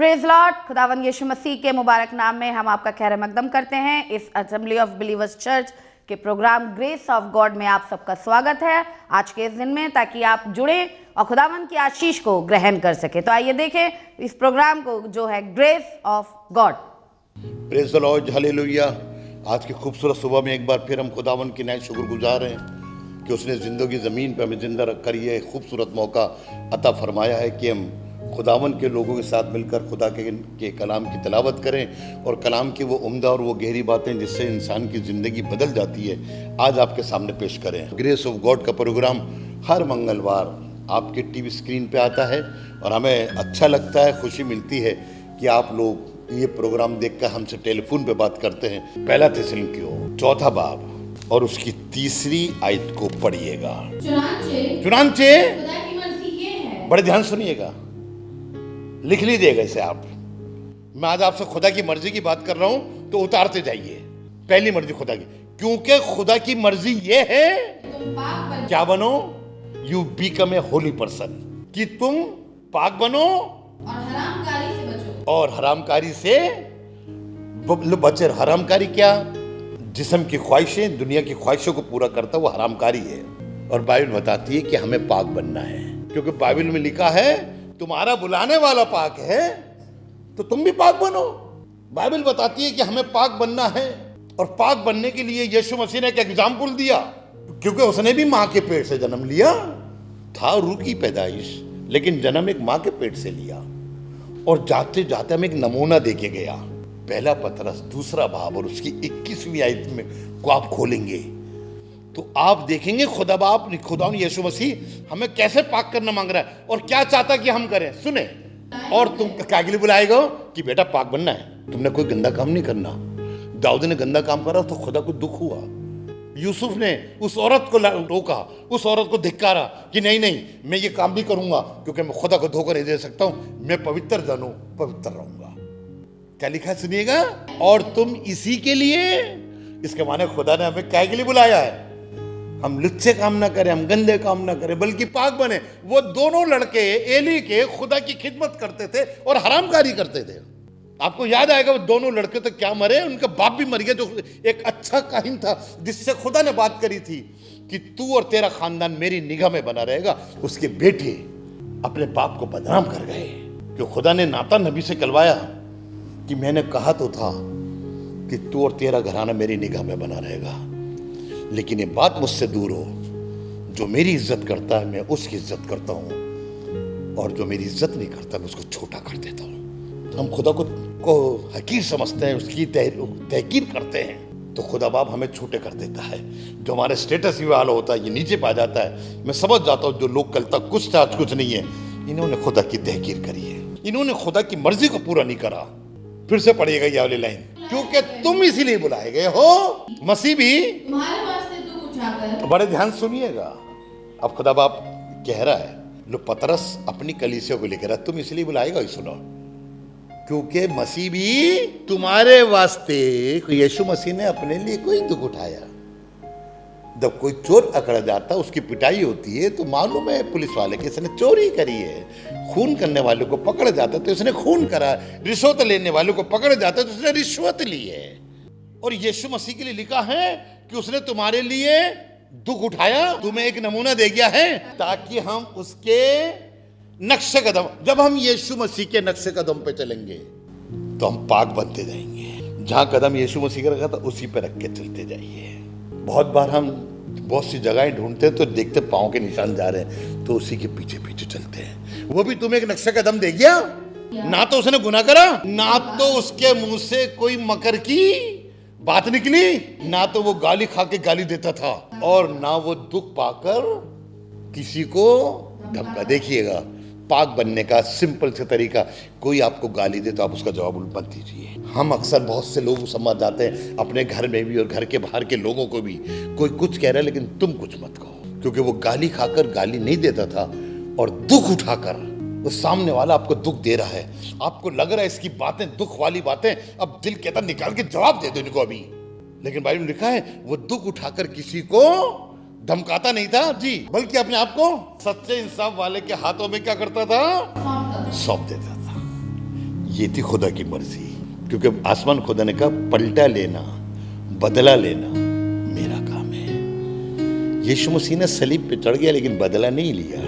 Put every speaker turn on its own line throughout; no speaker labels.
Praise Lord. खुदावंद यीशु मसीह के मुबारक नाम में हम आपका खैर मकदम करते हैं। इस असेंबली ऑफ बिलीवर्स चर्च के प्रोग्राम ग्रेस ऑफ गॉड में आप सबका स्वागत है आज के इस दिन में, ताकि आप जुड़े और खुदावंद की आशीष को ग्रहण कर सके। तो आइए देखें इस प्रोग्राम को जो है grace of God.
Praise the Lord, hallelujah. आज की खूबसूरत सुबह में एक बार फिर हम खुदावंद की नए शुक्रगुजार हैं कि उसने ज़िंदगी ज़मीन पे हमें ज़िंदा रख कर ये खूबसूरत मौका अता फरमाया है कि हम खुदावंद के लोगों के साथ मिलकर खुदा के कलाम की तिलावत करें और कलाम की वो उम्दा और वो गहरी बातें जिससे इंसान की ज़िंदगी बदल जाती है आज आपके सामने पेश करें। ग्रेस ऑफ गॉड का प्रोग्राम हर मंगलवार आपके टीवी स्क्रीन पे आता है और हमें अच्छा लगता है, खुशी मिलती है कि आप लोग ये प्रोग्राम देखकर हमसे टेलीफोन पे बात करते हैं। पहला थिस्सलुनीकियों चौथा बाब और उसकी तीसरी आयत को पढ़िएगा। चुनांचे बड़े ध्यान सुनिएगा, लिख लीजिएगा इसे आप। मैं आज आपसे खुदा की मर्जी की बात कर रहा हूं तो उतारते जाइए। पहली मर्जी खुदा की, क्योंकि खुदा की मर्जी ये है क्या बनो, you become a Holi person, कि तुम पाक बनो और हरामकारी से बचे। हरामकारी क्या? जिस्म की ख्वाहिशें, दुनिया की ख्वाहिशों को पूरा करता वो हरामकारी है। और बाइबल बताती है कि हमें पाक बनना है, क्योंकि बाइबल में लिखा है तुम्हारा बुलाने वाला पाक है तो तुम भी पाक बनो। बाइबल बताती है कि हमें पाक बनना है और पाक बनने के लिए यीशु मसीह ने एक एग्जाम्पल दिया, क्योंकि उसने भी मां के पेट से जन्म लिया था, रूह की पैदाइश, लेकिन जन्म एक मां के पेट से लिया। और जाते जाते हम एक नमूना देके गया। पहला पतरस दूसरा बाब और उसकी 21वीं आयत में को आप खोलेंगे तो आप देखेंगे खुदा बाप खुदा यीशु मसीह हमें कैसे पाक करना मांग रहा है और क्या चाहता कि हम करें। सुने, और तुम क्या के लिए बुलाएगा कि बेटा पाक बनना है, तुमने कोई गंदा काम नहीं करना। दाऊद ने गंदा काम करा तो खुदा को दुख हुआ। यूसुफ ने उस औरत को रोका, उस औरत को धिक्कारा कि नहीं नहीं मैं ये काम नहीं करूंगा, क्योंकि मैं खुदा को धोखा नहीं दे सकता हूं, मैं पवित्र जानू, पवित्र रहूंगा। क्या लिखा है सुनिएगा, और तुम इसी के लिए, इसके माने खुदा ने हमें क्या के लिए बुलाया है, हम लुच्चे काम ना करें, हम गंदे काम ना करें, बल्कि पाक बने। वो दोनों लड़के एली के खुदा की खिदमत करते थे और हरामकारी करते थे। आपको याद आएगा वो दोनों लड़के तो क्या मरे, उनका बाप भी मर गया, जो एक अच्छा काहिन था जिससे खुदा ने बात करी थी कि तू और तेरा खानदान मेरी निगाह में बना रहेगा। उसके बेटे अपने बाप को बदनाम कर गए, क्यों खुदा ने नातान नबी से कहलवाया कि मैंने कहा तो था कि तू और तेरा घराना मेरी निगाह में बना रहेगा, लेकिन ये बात मुझसे दूर हो। जो मेरी इज्जत करता है मैं उसकी इज्जत करता हूं, और जो मेरी इज्जत नहीं करता मैं उसको छोटा कर देता हूं। हम खुदा को हकीर समझते हैं, उसकी तहकीर करते हैं, तो खुदा बाप हमें छोटे कर देता है। जो हमारे स्टेटस ही वाला होता है ये नीचे पा जाता है। मैं समझ जाता हूँ जो लोग कल तक कुछ था आज कुछ नहीं है, इन्होंने खुदा की तहकीर करी है, इन्होंने खुदा की मर्जी को पूरा नहीं करा। फिर से पढ़िएगा ये वाली लाइन, क्योंकि तुम इसीलिए बुलाए गए हो। मसीह भी तुम्हारे वास्ते दुख उठाकर, बड़े ध्यान सुनिएगा। अब खुदा बाप कह रहा है, लो पतरस अपनी कलीसिया को लेकर तुम इसलिए बुलाएगा, सुनो, क्योंकि मसीह भी तुम्हारे वास्ते, यीशु मसीह ने अपने लिए कोई दुख उठाया। जब कोई चोर पकड़ा जाता उसकी पिटाई होती है तो मालूम है पुलिस वाले की इसने चोरी करी है। खून करने वालों को पकड़ जाता तो इसने खून करा, रिश्वत लेने वालों को पकड़ जाता तो उसने रिश्वत ली है। और यीशु मसीह के लिए लिखा है कि उसने तुम्हारे लिए दुख उठाया, तुम्हें एक नमूना दे गया है ताकि हम उसके नक्शे कदम, जब हम यीशु मसीह के नक्शे कदम पे चलेंगे तो हम पाक बनते जाएंगे। जहां कदम यीशु मसीह का रखा था उसी पे रख के चलते जाइए। बहुत बार हम बहुत सी जगहें ढूंढते हैं तो देखते पाँव के निशान जा रहे हैं तो उसी के पीछे पीछे चलते हैं। वो भी तुम्हें एक नक्शा कदम दे गया, ना तो उसने गुनाह करा, ना तो उसके मुंह से कोई मकर की बात निकली, ना तो वो गाली खा के गाली देता था, और ना वो दुख पाकर किसी को धमका। देखिएगा पाक बनने का सिंपल सा तरीका, कोई आपको गाली दे तो आप उसका जवाब मत दीजिए। हम अक्सर बहुत से लोग समझ जाते हैं, अपने घर में भी और घर के बाहर के लोगों को भी, कोई कुछ कह रहा है लेकिन तुम कुछ मत कहो, क्योंकि वो गाली खाकर गाली नहीं देता था और दुख उठाकर वो सामने वाला आपको दुख दे रहा है। आपको लग रहा है इसकी बातें दुख वाली बातें, अब दिल कहता निकाल के जवाब दे दो इनको अभी, लेकिन बाइबल में लिखा है वो दुख उठाकर किसी को धमकाता नहीं था जी, बल्कि अपने आप को सच्चे इंसाफ वाले के हाथों में क्या करता था, सौंप देता था। ये थी खुदा की मर्जी, क्योंकि आसमान खुदा ने कहा पलटा लेना, बदला लेना मेरा काम है। यीशु मसीह ने सलीब पे चढ़ गया लेकिन बदला नहीं लिया।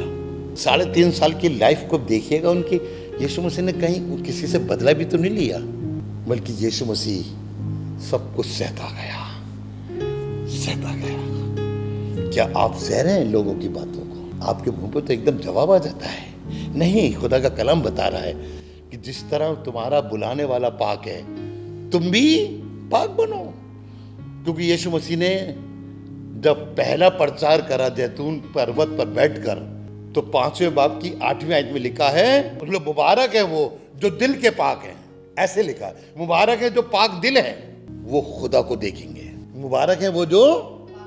3.5 साल की लाइफ को देखिएगा उनकी, यीशु मसीह ने कहीं किसी से बदला भी तो नहीं लिया, बल्कि यीशु मसीह सब कुछ सहता गया। क्या आप सह रहे हैं लोगों की बातों को? आपके मुंह पे तो एकदम जवाब आ जाता है, नहीं। खुदा का कलाम बता रहा है कि जिस तरह तुम्हारा बुलाने वाला पाक है, तुम भी पाक बनो। क्योंकि यीशु मसीह ने जब पहला प्रचार करा जैतून पर्वत पर बैठकर, तो 5वें बाब की 8वीं आयत में लिखा है, मतलब मुबारक है वो जो दिल के पाक हैं। ऐसे लिखा है, मुबारक है जो पाक दिल है वो खुदा को देखेंगे। मुबारक है वो जो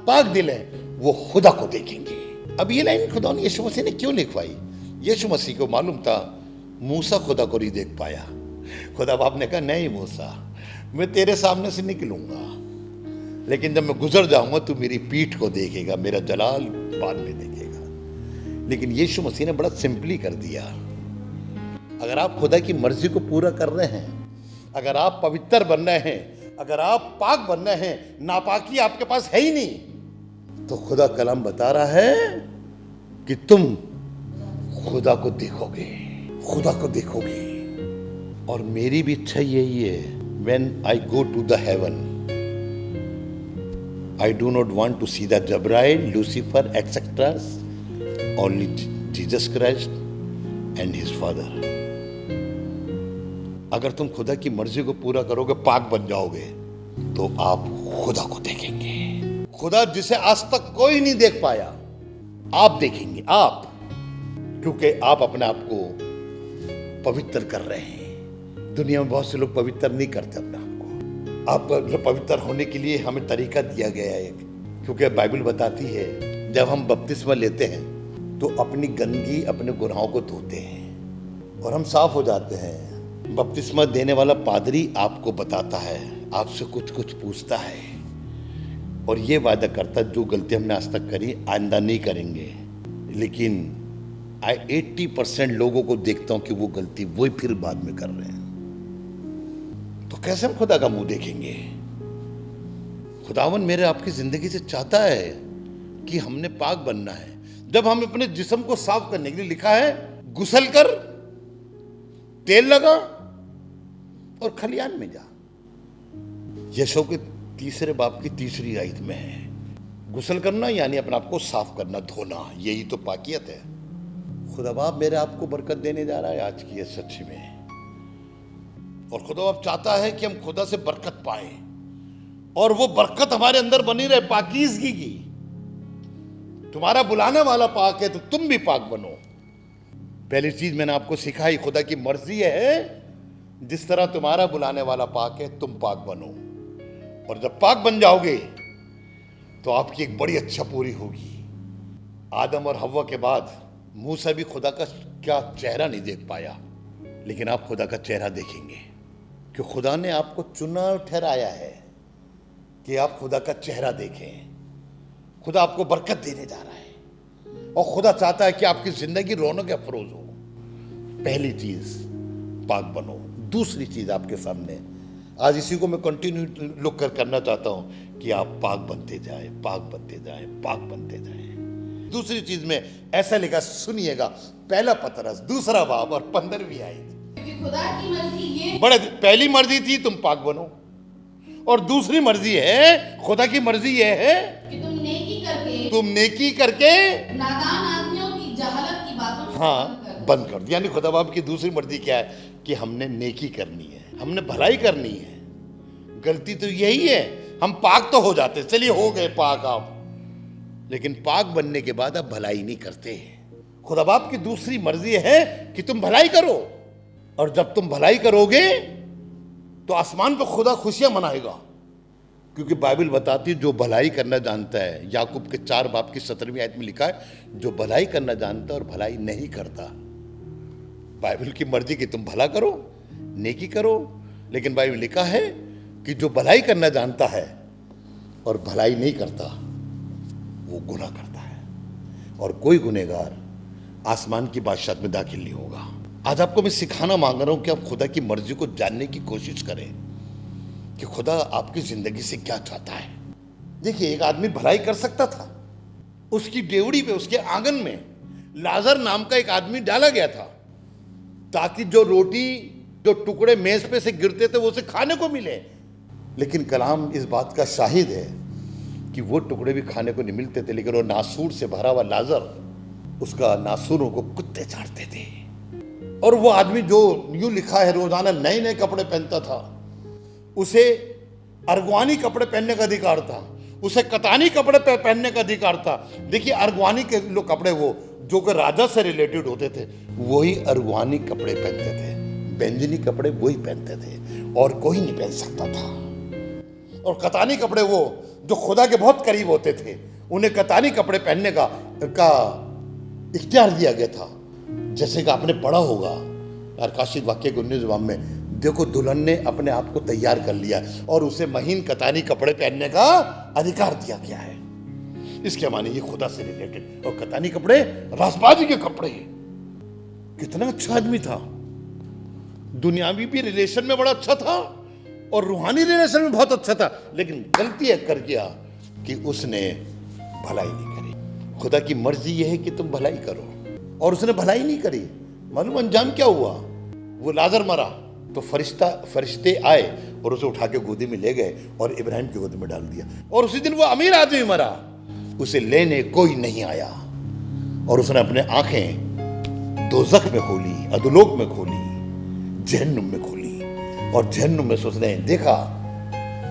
पाक दिल है वो खुदा को देखेंगे। अब ये लाइन खुदा ने यीशु मसीह ने क्यों लिखवाई? यीशु मसीह को मालूम था मूसा खुदा को नहीं देख पाया। खुदा बाप ने कहा नहीं मूसा, मैं तेरे सामने से निकलूंगा, लेकिन जब मैं गुजर जाऊंगा तू मेरी पीठ को देखेगा, मेरा जलाल बाद में देखेगा। लेकिन यीशु मसीह ने बड़ा सिंपली कर दिया। अगर आप खुदा की मर्जी को पूरा कर रहे हैं, अगर आप पवित्र बन रहे हैं, अगर आप पाक बन रहे हैं, नापाकी आपके पास है ही नहीं, तो खुदा कलाम बता रहा है कि तुम खुदा को देखोगे, खुदा को देखोगे। और मेरी भी इच्छा यही है, when I go to the heaven, I do not want to see the Jabrail, Lucifer, etc. Only Jesus Christ and His Father. अगर तुम खुदा की मर्जी को पूरा करोगे, पाक बन जाओगे, तो आप खुदा को देखेंगे। खुदा जिसे आज तक कोई नहीं देख पाया, आप देखेंगे, आप, क्योंकि आप अपने आप को पवित्र कर रहे हैं। दुनिया में बहुत से लोग पवित्र नहीं करते अपने आप को। आप पवित्र होने के लिए हमें तरीका दिया गया है, क्योंकि बाइबल बताती है जब हम बपतिस्मा लेते हैं तो अपनी गंदगी, अपने गुनाहों को धोते हैं और हम साफ हो जाते हैं। बपतिस्मा देने वाला पादरी आपको बताता है, आपसे कुछ कुछ पूछता है और ये वादा करता है जो गलती हमने आज तक करी आइंदा नहीं करेंगे। लेकिन 80% लोगों को देखता हूं कि वो गलती वही फिर बाद में कर रहे हैं। तो कैसे हम खुदा का मुंह देखेंगे? खुदावन मेरे आपकी जिंदगी से चाहता है कि हमने पाक बनना है। जब हम अपने जिस्म को साफ करने के लिए लिखा है, गुसल कर, तेल लगा और खलियान में जा। यशो के 3 बाब की 3 आयत में है, गुसल करना यानी अपने आप को साफ करना, धोना, यही तो पाकियत है। खुदा बाप मेरे आपको बरकत देने जा रहा है आज की इस सच्ची में, और खुदा बाप चाहता है कि हम खुदा से बरकत पाए और वो बरकत हमारे अंदर बनी रहे, पाकीज़गी की। तुम्हारा बुलाने वाला पाक है तो तुम भी पाक बनो। पहली चीज मैंने आपको सिखाई, खुदा की मर्जी है जिस तरह तुम्हारा बुलाने वाला पाक है तुम पाक बनो। और जब पाक बन जाओगे तो आपकी एक बड़ी अच्छा पूरी होगी। आदम और हव्वा के बाद मूसा भी खुदा का क्या चेहरा नहीं देख पाया, लेकिन आप खुदा का चेहरा देखेंगे, कि खुदा ने आपको चुना ठहराया है कि आप खुदा का चेहरा देखें। खुदा आपको बरकत देने जा रहा है और खुदा चाहता है कि आपकी जिंदगी रौनक अफरोज हो। पहली चीज पाक बनो। दूसरी चीज आपके सामने आज इसी को मैं कंटिन्यू लुक करना चाहता हूं कि आप पाक बनते जाए, पाक बनते जाए, पाक बनते जाए। दूसरी चीज में ऐसा लिखा, सुनिएगा, पहला पतरस 2 बाब और 15वीं आयत।
खुदा की मर्जी ये
बड़े, पहली मर्जी थी तुम पाक बनो, और दूसरी मर्जी है, खुदा की मर्जी ये है
कि तुम
नेकी करके
नादान आदमियों की जहालत की बातों को
हाँ बंद कर दो। यानी खुदा बाप की दूसरी मर्जी क्या है कि हमने नेकी करनी है, हमने भलाई करनी है। गलती तो यही है, हम पाक तो हो जाते, चलिए हो गए पाक आप, लेकिन पाक बनने के बाद आप भलाई नहीं करते। खुदा बाप की दूसरी मर्जी है कि तुम भलाई करो, और जब तुम भलाई करोगे तो आसमान पर खुदा खुशियां मनाएगा। क्योंकि बाइबल बताती है जो भलाई करना जानता है, याकूब के 4 बाब की 17वीं आयत में लिखा है, जो भलाई करना जानता है और भलाई नहीं करता। बाइबल की मर्जी कि तुम भला करो, नेकी करो, लेकिन बाइबल लिखा है कि जो भलाई करना जानता है और भलाई नहीं करता वो गुनाह करता है, और कोई गुनहगार आसमान की बादशाहत में दाखिल नहीं होगा। आज आपको मैं सिखाना मांग रहा हूं कि आप खुदा की मर्जी को जानने की कोशिश करें कि खुदा आपकी जिंदगी से क्या चाहता है। देखिए, एक आदमी भलाई कर सकता था। उसकी डेवड़ी पे, उसके आंगन में लाजर नाम का एक आदमी डाला गया था ताकि जो रोटी, जो टुकड़े मेज पे से गिरते थे वो उसे खाने को मिले। लेकिन कलाम इस बात का शाहिद है कि वो टुकड़े भी खाने को नहीं मिलते थे, लेकिन वो नासूर से भरा हुआ लाजर, उसका नासूरों को कुत्ते चाटते थे। और वो आदमी जो यूं लिखा है रोजाना नए नए कपड़े पहनता था, उसे अर्गवानी कपड़े पहनने का अधिकार था, उसे कतानी कपड़े पहनने का अधिकार था। देखिए, अर्गवानी के लोग कपड़े वो जो कि राजा से रिलेटेड होते थे वही अर्गवानी कपड़े पहनते थे, व्यंजनी कपड़े वही पहनते थे और कोई नहीं पहन सकता था। और कतानी कपड़े वो जो खुदा के बहुत करीब होते थे, उन्हें कतानी कपड़े पहनने का इख्तियार दिया गया था। जैसे कि आपने पढ़ा होगा अरकाशित वाक्य के 19 बाब में, देखो दुल्हन ने अपने आप को तैयार कर लिया और उसे महीन कतानी कपड़े पहनने का अधिकार दिया गया है। इसके माने ये खुदा से रिलेटेड। और कतानी कपड़े रासबाजी के कपड़े। कितना अच्छा आदमी था, दुनियावी भी रिलेशन में बड़ा अच्छा था और रूहानी रिलेशन में बहुत अच्छा था। लेकिन गलती कर गया कि उसने भलाई नहीं करी। खुदा की मर्जी यह है कि तुम भलाई करो, और उसने भलाई नहीं करी। मालूम अंजाम क्या हुआ? वो लाजर मरा तो फरिश्ते आए और उसे उठा के गोदी में ले गए और इब्राहिम की गोदी में डाल दिया। और उसी दिन वो अमीर आदमी मरा, उसे लेने कोई नहीं आया। और उसने अपने आंखें दोज़ख में खोली, अधोलोक में खोली, जहन्नुम में खोली। और जहन्नुम में से उसने देखा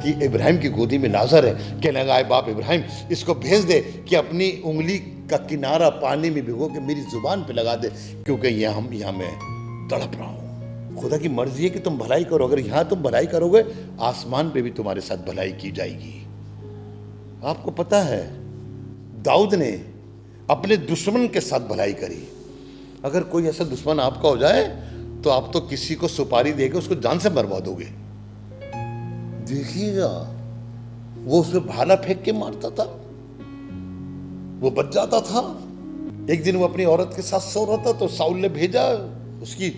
कि इब्राहिम की गोदी में लाजर है। कहने लगा, बाप इब्राहिम, इसको भेज दे कि अपनी उंगली का किनारा पानी में भिगो के मेरी जुबान पे लगा दे, क्योंकि यहाँ मैं तड़प रहा हूँ। खुदा की मर्जी है कि तुम भलाई करो। अगर यहाँ तुम भलाई करोगे, आसमान पे भी तुम्हारे साथ भलाई की जाएगी। आपको पता है, दाऊद ने अपने दुश्मन के साथ भलाई करी। अगर कोई ऐसा दुश्मन आपका हो जाए तो आप तो किसी को सुपारी देके उसको जान से मरवा दोगे। देखिएगा, वो उसमें भाला फेंक के मारता था, वो बच जाता था। एक दिन वो अपनी औरत के साथ सो रहा था तो साउल ने भेजा, उसकी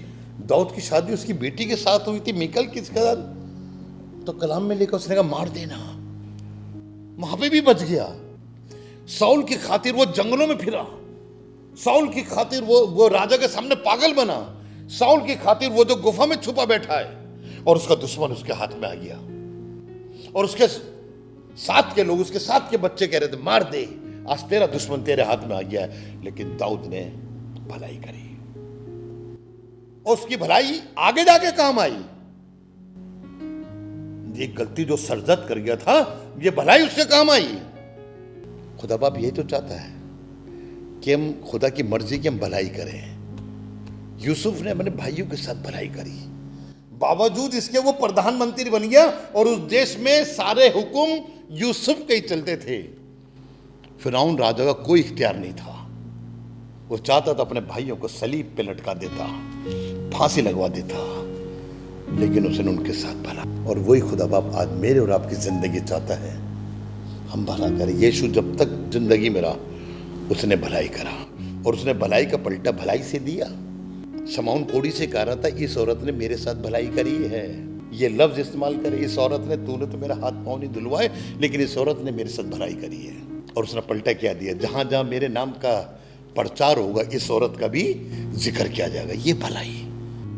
दाऊद की शादी उसकी बेटी के साथ हुई थी, मीकल के साथ। तो कलाम में लेकर उसने कहा मार देना। वहां पे भी बच गया। साउल की खातिर वो जंगलों में फिरा, साउल की खातिर वो राजा के सामने पागल बना, साउल की खातिर वो जो गुफा में छुपा बैठा है, और उसका दुश्मन उसके हाथ में आ गया। और उसके साथ के लोग, उसके साथ के बच्चे कह रहे थे मार दे, आज तेरा दुश्मन तेरे हाथ में आ गया है। लेकिन दाऊद ने भलाई करी और उसकी भलाई आगे जाके काम आई। ये गलती जो सरजद कर गया था, ये भलाई उसके काम आई। खुदा बाप यही तो चाहता है कि हम खुदा की मर्जी की हम भलाई करें। यूसुफ ने अपने भाइयों के साथ भलाई करी, बावजूद इसके वो प्रधानमंत्री बन गया और उस देश में सारे हुक्म यूसुफ के ही चलते थे। फिरौन राजा का कोई इख्तियार नहीं था। वो चाहता था अपने भाइयों को सलीब पे लटका देता, फांसी लगवा देता, लेकिन उसने उनके साथ भला। और वही खुदा बाप आज मेरे और आपकी जिंदगी चाहता है हम भला करें। यीशु जब तक जिंदगी में रहा उसने भलाई करा, और उसने भलाई का पलटा भलाई से दिया। शमौन कोड़ी से कह रहा था, इस औरत ने मेरे साथ भलाई करी है। ये लफ्ज इस्तेमाल करे, इस औरत ने, तूने तो मेरा हाथ पांव नहीं धुलवाए, लेकिन इस औरत ने मेरे साथ भलाई करी है। और उसने पलटा क्या दिया, जहां जहां मेरे नाम का प्रचार होगा इस औरत का भी जिक्र किया जाएगा। ये भलाई।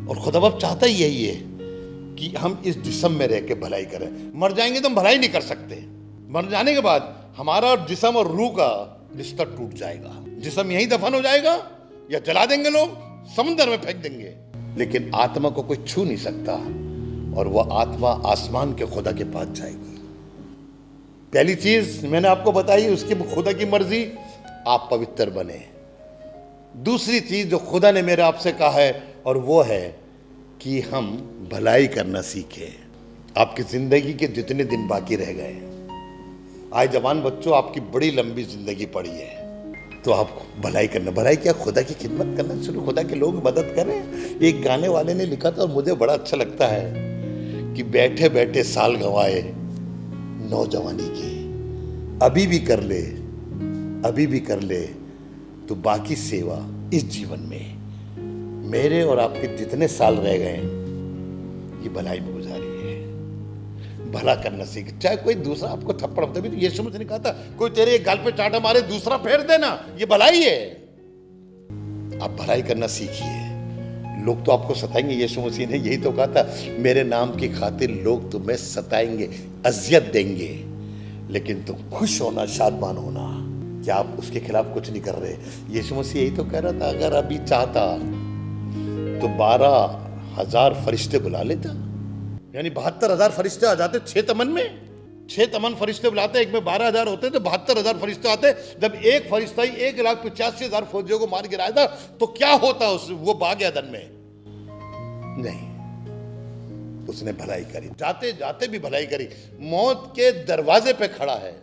और खुदा बाप चाहता ही यही है कि हम इस जिस्म में रह के भलाई करें। मर जाएंगे तो हम भलाई नहीं कर सकते। मर जाने के बाद हमारा जिस्म और रूह का रिश्ता टूट जाएगा। जिस्म यहीं दफन हो जाएगा या जला देंगे लोग, समुद्र में फेंक देंगे, लेकिन आत्मा को कोई छू नहीं सकता, और वह आत्मा आसमान के खुदा के पास जाएगी। पहली चीज मैंने आपको बताई, उसकी खुदा की मर्जी, आप पवित्र बने। दूसरी चीज जो खुदा ने मेरे आपसे कहा है, और वो है कि हम भलाई करना सीखें। आपकी जिंदगी के जितने दिन बाकी रह गए, आज जवान बच्चों, आपकी बड़ी लंबी जिंदगी पड़ी है, तो आप भलाई करना। भलाई क्या, खुदा की खिदमत करना शुरू, खुदा के लोग मदद करें। एक गाने वाले ने लिखा था और मुझे बड़ा अच्छा लगता है कि बैठे बैठे साल गंवाए नौजवानी की, अभी भी कर ले, अभी भी कर ले, तो बाकी सेवा इस जीवन में मेरे और आपके जितने साल रह गए ये भलाई में गुजारी है। भला करना सीख, चाहे कोई दूसरा आपको थप्पड़, तभी तो यीशु मसीह ने कहा था कोई तेरे एक गाल पे चाटा मारे दूसरा फेर देना, ये भलाई है। आप भलाई करना सीखिए। लोग तो आपको सताएंगे, यीशु मसीह ने यही तो कहा था, मेरे नाम की खातिर लोग तुम्हें सताएंगे, अजियत देंगे, लेकिन तुम खुश होना, शादमान होना कि आप उसके खिलाफ कुछ नहीं कर रहे। यीशु मसीह यही तो कह रहा था, अगर अभी चाहता तो 12,000 फरिश्ते बुला लेता, यानी 72,000 फरिश्ते आ जाते 6 तमन में। 6 तमन फरिश्ते बुलाते, एक में 12,000 होते तो 72,000 फरिश्ते आते। जब एक फरिश्ता ही 1,85,000 फौजियों को मार गिराया था तो क्या होता वो बाग एदन में? नहीं, उसने भलाई करी, जाते जाते भी भलाई करी। मौत के दरवाजे पे खड़ा है,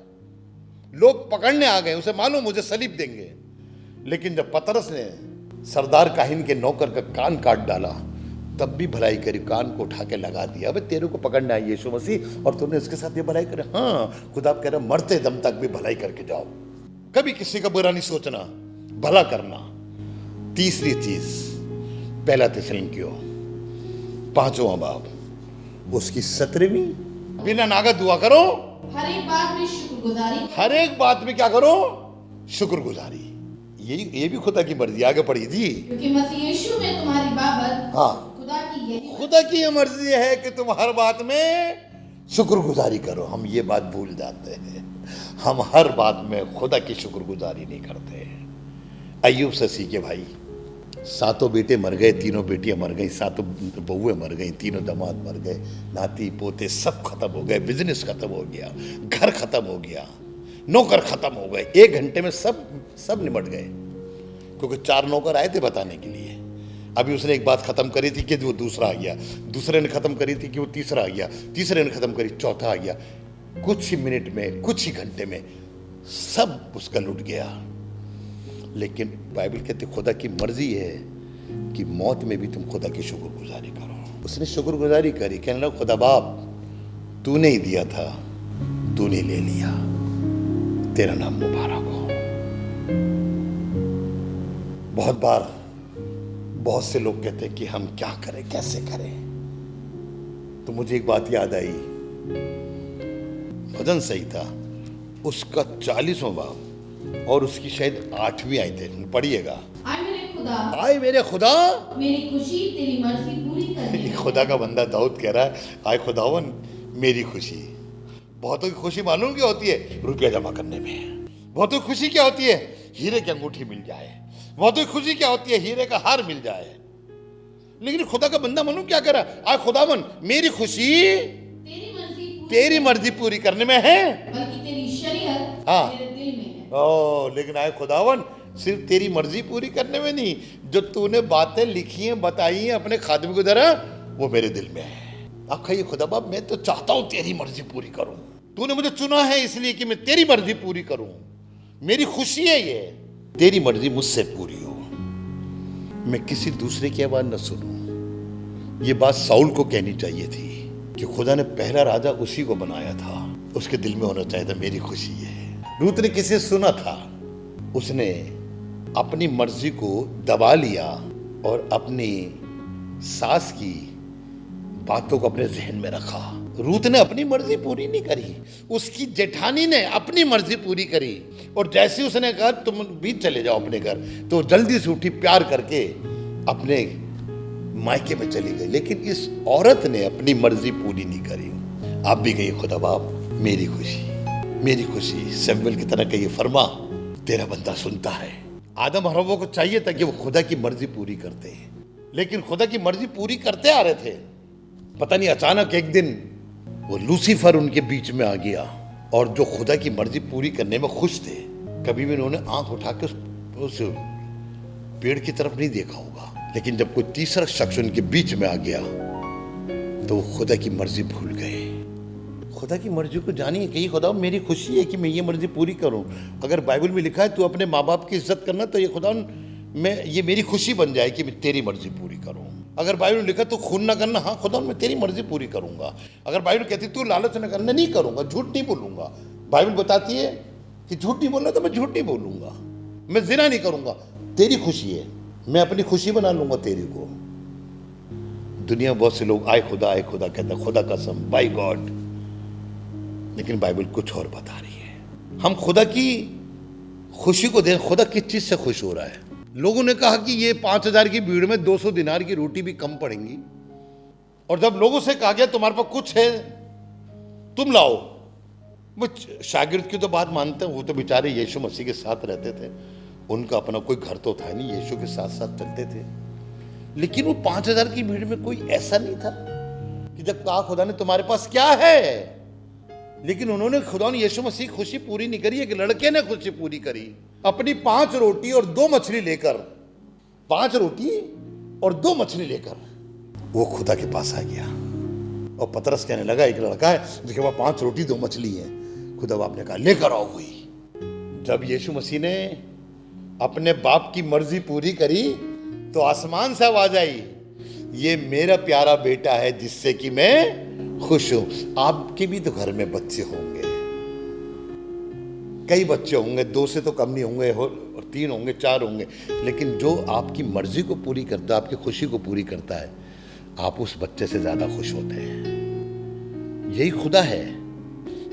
लोग पकड़ने आ गए, उसे मालूम मुझे सलीब देंगे, लेकिन जब पतरस ने सरदार काहिन के नौकर का कान काट डाला तब भी भलाई करी, कान को उठा के लगा दिया। अबे तेरे को पकड़ना है यीशु मसीह और तूने इसके साथ ये भलाई करे। हाँ, खुदा कह रहा मरते दम तक भी भलाई करके जाओ, कभी किसी का बुरा नहीं सोचना, भला करना। तीसरी चीज, पहला थिस्सलुनीकियों 5वां बाब उसकी 17वीं, बिना नागा दुआ करो,
हर एक बात में शुक्रगुजारी,
हर एक बात में क्या करो? शुक्रगुजारी। ये भी खुदा की मर्जी, आगे पढ़ी थी,
क्योंकि मसीह यीशु में तुम्हारी बाबत
हाँ खुदा की ये मर्जी है कि तुम हर बात में शुक्रगुजारी करो। हम ये बात भूल जाते हैं, हम हर बात में खुदा की शुक्रगुजारी नहीं करते। अय्यूब से सीखे भाई, 7 बेटे मर गए, 3 बेटियां मर गई, 7 बहुएं मर गई, 3 दामाद मर गए, नाती पोते सब खत्म हो गए, बिजनेस खत्म हो गया, घर खत्म हो गया, नौकर खत्म हो गए। 1 घंटे में सब निपट गए, क्योंकि 4 नौकर आए थे बताने के लिए। अभी उसने एक बात खत्म करी थी कि वो दूसरा आ गया, दूसरे ने खत्म करी थी कि वो तीसरा आ गया, तीसरे ने खत्म करी, चौथा आ गया। कुछ ही मिनट में, कुछ ही घंटे में सब उसका लुट गया। लेकिन बाइबल कहती खुदा की मर्जी है कि मौत में भी तुम खुदा की शुक्रगुजारी करो। उसने शुक्रगुजारी करी, कहने लगा खुदा बाप तूने ही दिया था, तूने ले लिया, तेरा नाम मुबारक हो। बहुत बार बहुत से लोग कहते हैं कि हम क्या करें, कैसे करें, तो मुझे एक बात याद आई, भजन सही था, उसका 40वां बाब और उसकी शायद 8वीं आई थे, पढ़िएगा। आए मेरे खुदा
मेरी खुशी तेरी मर्जी पूरी करे।
खुदा का बंदा दाऊद कह रहा है, आए खुदावन मेरी खुशी। बहुतों की खुशी मालूम क्या होती है? रुपया जमा करने में। बहुतों की खुशी क्या होती है? हीरे की अंगूठी मिल जाए। बहुतों की खुशी क्या होती है? हीरे का हार मिल जाए। लेकिन खुदा का बंदा मालूम क्या कह रहा है? आए खुदावन मेरी खुशी तेरी मर्जी पूरी करने में है,
बल्कि तेरी शरीयत
हाँ
मेरे दिल में है।
लेकिन आए खुदावन सिर्फ तेरी मर्जी पूरी करने में नहीं, जो तूने बातें लिखी हैं, बताई हैं अपने खादिम को जरा, वो मेरे दिल में है। आप कहिए खुदा बाप मैं तो चाहता हूं तेरी मर्जी पूरी करूं, तूने मुझे चुना है इसलिए कि मैं तेरी मर्जी पूरी करूं। मेरी खुशी है ये, तेरी मर्जी मुझसे पूरी हो, मैं किसी दूसरे की आवाज न सुनूं। ये बात साउल को कहनी चाहिए थी कि खुदा ने पहला राजा उसी को बनाया था, उसके दिल में होना चाहिए था मेरी खुशी है। रूत ने किसी सुना था, उसने अपनी मर्जी को दबा लिया और अपनी सास की बातों को अपने जहन में रखा। रूत ने अपनी मर्जी पूरी नहीं करी, उसकी जेठानी ने अपनी मर्जी पूरी करी। और जैसे उसने कहा तुम भी चले जाओ अपने घर, तो जल्दी से उठी, प्यार करके अपने मायके में चली गई। लेकिन इस औरत ने अपनी मर्जी पूरी नहीं करी। आप भी कहिए खुदा बाप मेरी खुशी, मेरी खुशी। शमूएल की तरह कहिए फरमा, तेरा बंदा सुनता है। आदम और हव्वा को चाहिए था कि वो खुदा की मर्जी पूरी करते हैं, लेकिन खुदा की मर्जी पूरी करते आ रहे थे। पता नहीं अचानक एक दिन वो लूसीफर उनके बीच में आ गया, और जो खुदा की मर्जी पूरी करने में खुश थे, कभी भी उन्होंने आंख उठा के उस पेड़ की तरफ नहीं देखा होगा। लेकिन जब कोई तीसरा शख्स उनके बीच में आ गया तो वो खुदा की मर्जी भूल गए। खुदा की मर्जी को जानिए कि खुदा मेरी खुशी है कि मैं ये मर्जी पूरी करूं। अगर बाइबल में लिखा है तू अपने माँ बाप की इज्जत करना, तो ये खुदा मैं ये मेरी खुशी बन जाए कि मैं तेरी मर्जी पूरी करूं। अगर बाइबल में लिखा तू खून ना करना, हाँ खुदा मैं तेरी मर्जी पूरी करूंगा। अगर बाइबल कहती तू लालच न करना, नहीं करूंगा, झूठ नहीं बोलूंगा। बाइबल बताती है कि झूठ नहीं बोलना, तो मैं झूठ नहीं बोलूंगा, मैं जिना नहीं करूंगा। तेरी खुशी है, मैं अपनी खुशी बना लूंगा तेरी को। दुनिया में बहुत से लोग आए खुदा कहते हैं, खुदा कसम, बाय गॉड। लेकिन बाइबल कुछ और बता रही है। हम खुदा की खुशी को दें, खुदा किस चीज से खुश हो रहा है। लोगों ने कहा कि ये 5,000 की भीड़ में 200 दिनार की रोटी भी कम पड़ेंगी। और जब लोगों से कहा गया तुम्हारे पास कुछ है तुम लाओ, वो शागिर्द की तो बात मानते हैं, वो तो बेचारे यीशु मसीह के साथ रहते थे, उनका अपना कोई घर तो था नहीं, यीशु के साथ साथ चलते थे। लेकिन वो 5,000 की भीड़ में कोई ऐसा नहीं था कि जब कहा खुदा ने तुम्हारे पास क्या है, लेकिन उन्होंने, खुदा ने, यीशु मसीह खुशी पूरी नहीं करी, एक लड़के ने खुशी पूरी करी। अपनी 5 रोटी और 2 मछली लेकर, 5 रोटी और 2 मछली लेकर वो खुदा के पास आ गया। और पतरस कहने लगा, एक लड़का है जिसके पास 5 रोटी 2 मछली है। खुदा बाप ने कहा लेकर आओ हुई। जब यीशु मसीह ने अपने बाप की मर्जी पूरी करी तो आसमान से आवाज आई, ये मेरा प्यारा बेटा है जिससे कि मैं खुश हूं। आपके भी तो घर में बच्चे होंगे, कई बच्चे होंगे, 2 से तो कम नहीं होंगे, और 3 होंगे, 4 होंगे। लेकिन जो आपकी मर्जी को पूरी करता है, आपकी खुशी को पूरी करता है, आप उस बच्चे से ज्यादा खुश होते हैं। यही खुदा है।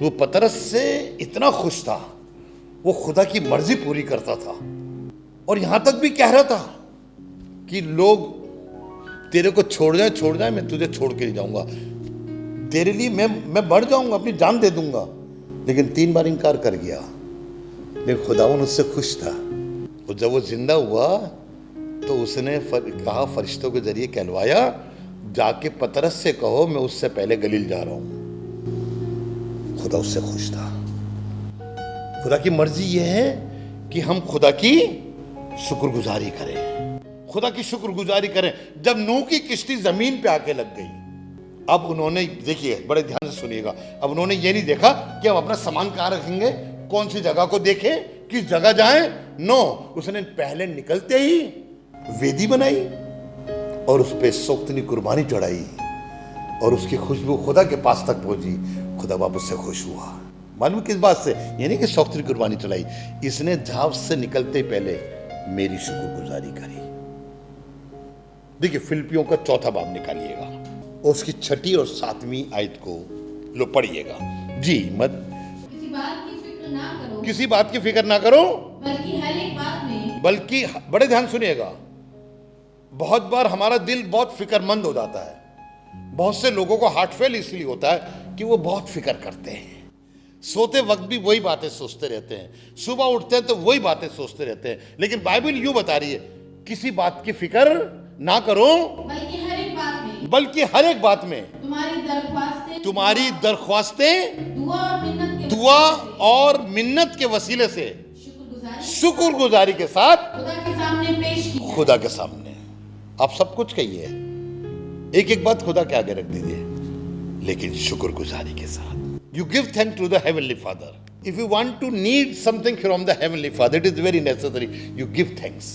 वो पतरस से इतना खुश था, वो खुदा की मर्जी पूरी करता था। और यहां तक भी कह रहा था कि लोग तेरे को छोड़ जाए, मैं तुझे छोड़ के नहीं जाऊंगा, तेरे लिए मैं मर जाऊंगा, अपनी जान दे दूंगा। लेकिन 3 बार इनकार कर गया। लेकिन खुदावन उससे खुश था। और जब वो जिंदा हुआ तो उसने कहा, फरिश्तों के जरिए कहलवाया, जाके पतरस से कहो मैं उससे पहले गलील जा रहा हूं। खुदा उससे खुश था। खुदा की मर्जी यह है कि हम खुदा की शुक्रगुजारी करें, खुदा की शुक्रगुजारी करें। जब नूह की किश्ती जमीन पे आके लग गई, अब उन्होंने, देखिए बड़े ध्यान से सुनिएगा, अब उन्होंने ये नहीं देखा कि हम अपना सामान कहां रखेंगे, कौन सी जगह को देखें, किस जगह जाएं। नो, उसने पहले निकलते ही वेदी बनाई और उस पर सोख्तनी कुर्बानी चढ़ाई और उसकी खुशबू खुदा के पास तक पहुंची। खुदा बाप उससे खुश हुआ। मालूम किस बात से? यानी कि सोख्तनी कुर्बानी चढ़ाई, इसने झाव से निकलते पहले मेरी शुक्रगुजारी करी। देखिए फिलिपियों का 4था बाब निकालिएगा, उसकी 6ठी और 7वीं आयत को लो पढ़िएगा जी। मत
किसी बात की फिक्र ना करो,
किसी बात की फिक्र ना करो,
बल्कि हर एक बात में,
बल्कि, बड़े ध्यान सुनिएगा, बहुत बार हमारा दिल बहुत फिक्रमंद हो जाता है। बहुत से लोगों को हार्ट फेल इसलिए होता है कि वो बहुत फिक्र करते हैं। सोते वक्त भी वही बातें सोचते रहते हैं, सुबह उठते हैं तो वही बातें सोचते रहते हैं। लेकिन बाइबल यूं बता रही है, किसी बात की फिक्र ना करो,
बल्कि हर एक बात में,
बल्कि हर एक बात में
तुम्हारी दरख्वास्तें
दुआ और मिन्नत के वसीले से शुक्रगुजारी के साथ
खुदा के सामने पेश की।
खुदा के सामने आप सब कुछ कहिए, एक एक बात खुदा के आगे रख दीजिए, लेकिन शुक्रगुजारी के साथ। You give thanks to the heavenly father. If you want to need something from the heavenly father, it is very necessary, you give thanks,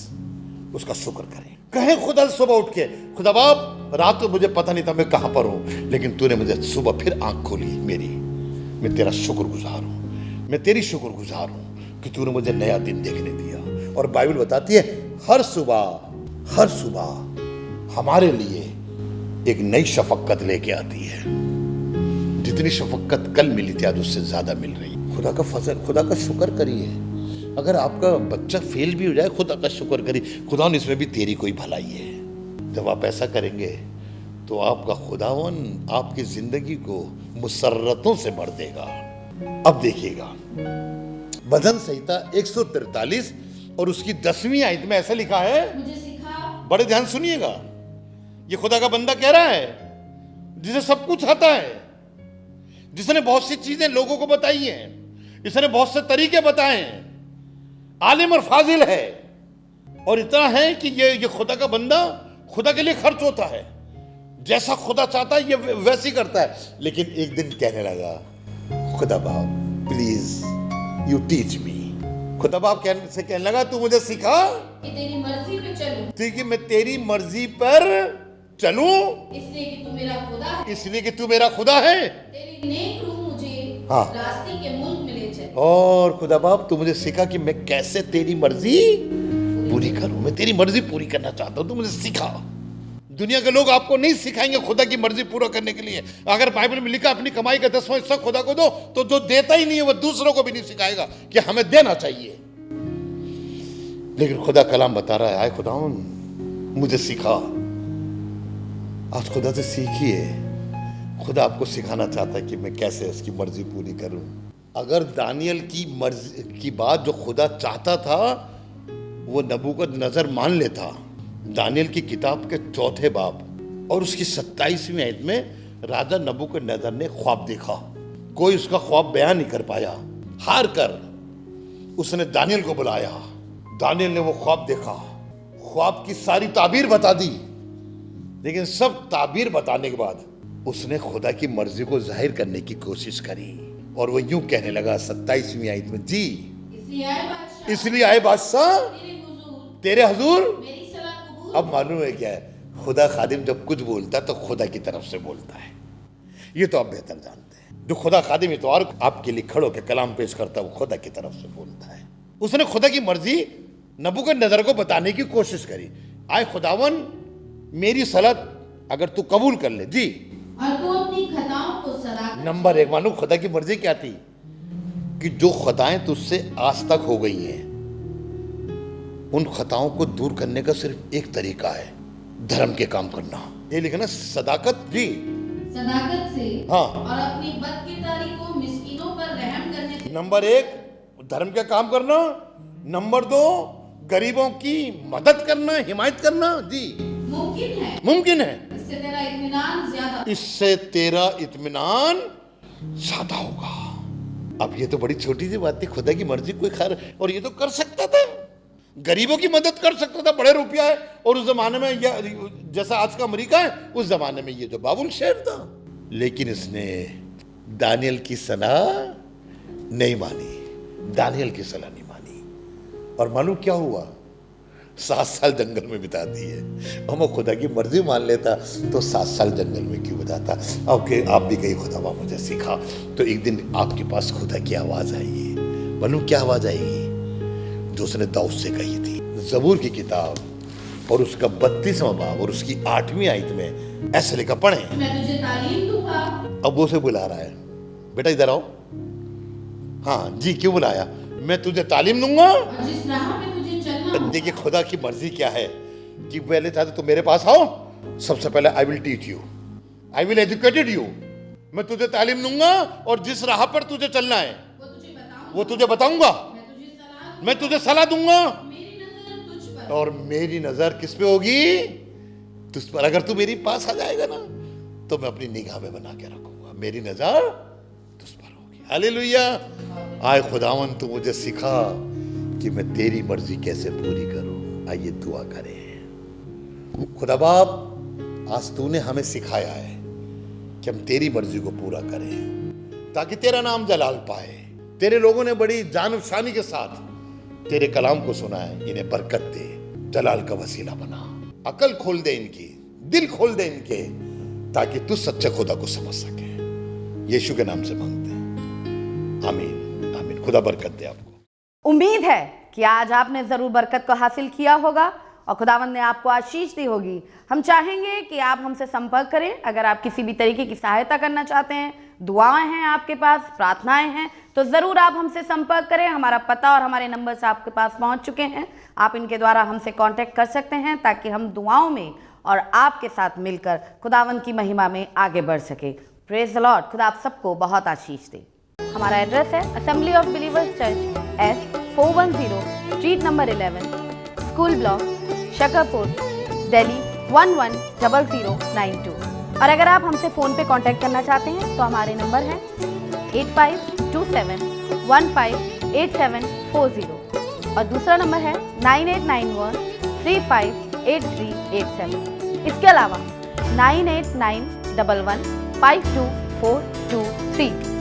उसका शुक्र करें। कहें खुदा सुबह उठ के, खुदा बाप रात को मुझे पता नहीं था मैं कहां पर हूं, लेकिन तूने मुझे सुबह फिर आंख खोली मेरी, मैं तेरा शुक्रगुजार हूं, मैं तेरी शुक्रगुजार हूं कि तूने मुझे नया दिन देखने दिया। और बाइबल बताती है हर सुबह हमारे लिए एक नई शफकत लेके आती है। जितनी शफकत कल मिली थी आज उससे ज्यादा मिल रही। खुदा का फजल, खुदा का शुक्र करिए। अगर आपका बच्चा फेल भी हो जाए, खुदा का शुक्र करिए, खुदा ने इसमें भी तेरी कोई भलाई है। जब आप ऐसा करेंगे तो आपका खुदावन आपकी जिंदगी को मुसर्रतों से भर देगा। अब देखिएगा भजन संहिता 143 और उसकी 10वीं आयत में ऐसा लिखा है,
मुझे सिखा।
बड़े ध्यान सुनिएगा, ये खुदा का बंदा कह रहा है जिसे सब कुछ आता है, जिसने बहुत सी चीजें लोगों को बताई हैं, इसने बहुत से तरीके बताए हैं, आलिम और फाजिल है, और इतना है कि ये खुदा का बंदा खुदा के लिए खर्च होता है, जैसा खुदा चाहता है ये वैसे ही करता है। लेकिन एक दिन कहने लगा, खुदा बाप प्लीज यू टीच मी। खुदा बाप से कहने लगा, तू मुझे सिखा
कि तेरी मर्जी पे चलूं,
कि मैं तेरी मर्जी पर चलूं,
इसलिए कि तू मेरा खुदा है,
इसलिए कि तू मेरा खुदा है।
तेरी नेक रूह मुझे
हाँ।
रास्ते के मुल्क में ले चले।
और खुदा बाप तू मुझे सिखा कि मैं कैसे तेरी मर्जी पूरी करूं, मैं तेरी मर्जी पूरी करना चाहता हूं, तू मुझे सिखा। दुनिया के लोग आपको नहीं सिखाएंगे खुदा की मर्जी पूरा करने के लिए। अगर बाइबल में लिखा अपनी कमाई का 10वां हिस्सा खुदा को दो, तो जो देता ही नहीं है वो दूसरों को भी नहीं सिखाएगा कि हमें देना चाहिए। लेकिन खुदा कलाम बता रहा है, आए खुदावन मुझे सिखा। आज खुदा से सीखिए। खुदा आपको सिखाना चाहता है कि मैं कैसे उसकी मर्जी पूरी करूं। अगर दानियल की मर्जी की बात जो खुदा चाहता था वो नबूकदनेस्सर मान लेता, दानियल की किताब के 4 बाब और उसकी 27वीं आयत में राजा नबूकदनेस्सर ने ख्वाब देखा। कोई उसका ख्वाब बयान नहीं कर पाया। हार कर उसने दानियल को बुलाया। दानियल ने वो ख्वाब देखा, ख्वाब की सारी ताबीर बता दी। लेकिन सब ताबीर बताने के बाद उसने खुदा की मर्जी को जाहिर करने की कोशिश करी और वो यूं कहने लगा 27वीं आयत में, जी इसलिए आए बादशाह तेरे हुजूर।
मेरी सलाह कबूल।
अब मालूम है क्या है, खुदा खादिम जब कुछ बोलता है तो खुदा की तरफ से बोलता है। ये तो आप बेहतर जानते हैं। जो खुदा खादिम इतवार को आपके लिए खड़ो के कलाम पेश करता है वो खुदा की तरफ से बोलता है। उसने खुदा की मर्जी नबूकदनेस्सर को बताने की कोशिश करी। आए खुदावन मेरी सलाह अगर तू कबूल कर ले, जी,
और तू अपनी खताओं को सराह।
नंबर 1 मालूम खुदा की मर्जी क्या थी कि जो खताएं तुझसे आज तक हो गई हैं उन खताओं को दूर करने का सिर्फ एक तरीका है, धर्म के काम करना। ये लिखना सदाकत, जी,
सदाकत से,
हाँ,
और अपनी बदकिरदारी को मिस्कीनों पर रहम करने से।
नंबर 1 धर्म का काम करना, नंबर 2 गरीबों की मदद करना, हिमायत करना, जी, मुमकिन है। इससे तेरा इत्मीनान ज्यादा होगा। अब ये तो बड़ी छोटी सी बात थी, खुदा की मर्जी कोई खैर, और ये तो कर सकता था, गरीबों की मदद कर सकता था, बड़े रुपया है। और उस जमाने में जैसा आज का अमेरिका है, उस जमाने में ये तो बाबुल शहर था। लेकिन इसने दानियल की सलाह नहीं मानी, दानियल की सलाह नहीं मानी। और मालूम क्या हुआ, 7 साल जंगल में बिता दिए। हम वो खुदा की मर्जी मान लेता तो 7 साल जंगल में क्यों बिताता। ओके, आप भी कहीं खुदा मुझे सिखा, तो एक दिन आपके पास खुदा की आवाज आएगी। मालूम क्या आवाज आएगी, जो उसने दाऊद से कही थी। जबूर की किताब और उसका 32वां बाब और उसकी 8वीं आयत में ऐसे लिखा, पढ़े,
मैं तुझे तालीम दूंगा।
अब वो उसे बुला रहा है, बेटा इधर आओ। हाँ जी, क्यों बुलाया, मैं तुझे तालीम दूंगा।
और जिस राह पे तुझे चलना।
देखिए खुदा की मर्जी क्या है कि पहले चाहते तो मेरे पास आओ, सबसे पहले I will teach you, I will educated you. मैं तुझे तालीम दूंगा और जिस राह पर तुझे चलना है वो तुझे बताऊंगा। मैं तुझे सलाह दूंगा।
मेरी नजर तुझ पर।
और मेरी नजर किस पे होगी, तुझ पर। अगर तू मेरी पास आ जाएगा ना तो मैं अपनी निगाह में बना के रखूंगा, मेरी नजर तुझ पर होगी। हालेलुया। आए खुदावन तू मुझे सिखा कि मैं तेरी मर्जी कैसे पूरी करूं। आइए दुआ करें। खुदा बाप, आज तूने हमें सिखाया है कि हम तेरी मर्जी को पूरा करें ताकि तेरा नाम जलाल पाए। तेरे लोगों ने बड़ी जानफशानी के साथ तेरे कलाम को सुना है, इन्हें बरकत दे, जलाल का वसीला बना। अकल खोल दे इनकी, दिल खोल दे इनके, ताकि तू सच्चे खुदा को समझ सके। यीशु के नाम से मांगते हैं, आमीन आमीन। खुदा बरकत दे आपको।
उम्मीद है कि आज आपने जरूर बरकत को हासिल किया होगा और खुदावंद ने आपको आशीष दी होगी। हम चाहेंगे कि आप हमसे संपर्क करें। अगर आप किसी भी तरीके की सहायता करना चाहते हैं, दुआएं हैं आपके पास, प्रार्थनाएं हैं, तो ज़रूर आप हमसे संपर्क करें। हमारा पता और हमारे नंबर्स आपके पास पहुंच चुके हैं। आप इनके द्वारा हमसे कांटेक्ट कर सकते हैं ताकि हम दुआओं में और आपके साथ मिलकर खुदावंद की महिमा में आगे बढ़ सके। Praise the Lord. खुदा आप सबको बहुत आशीष दे। हमारा एड्रेस है assembly of believers church, S410 street number 11, school block, Shakarpur, Delhi 110092। और अगर आप हमसे फ़ोन पे कांटेक्ट करना चाहते हैं तो हमारे नंबर हैं 8527158740 और दूसरा नंबर है 9891358387। इसके अलावा 9891152423।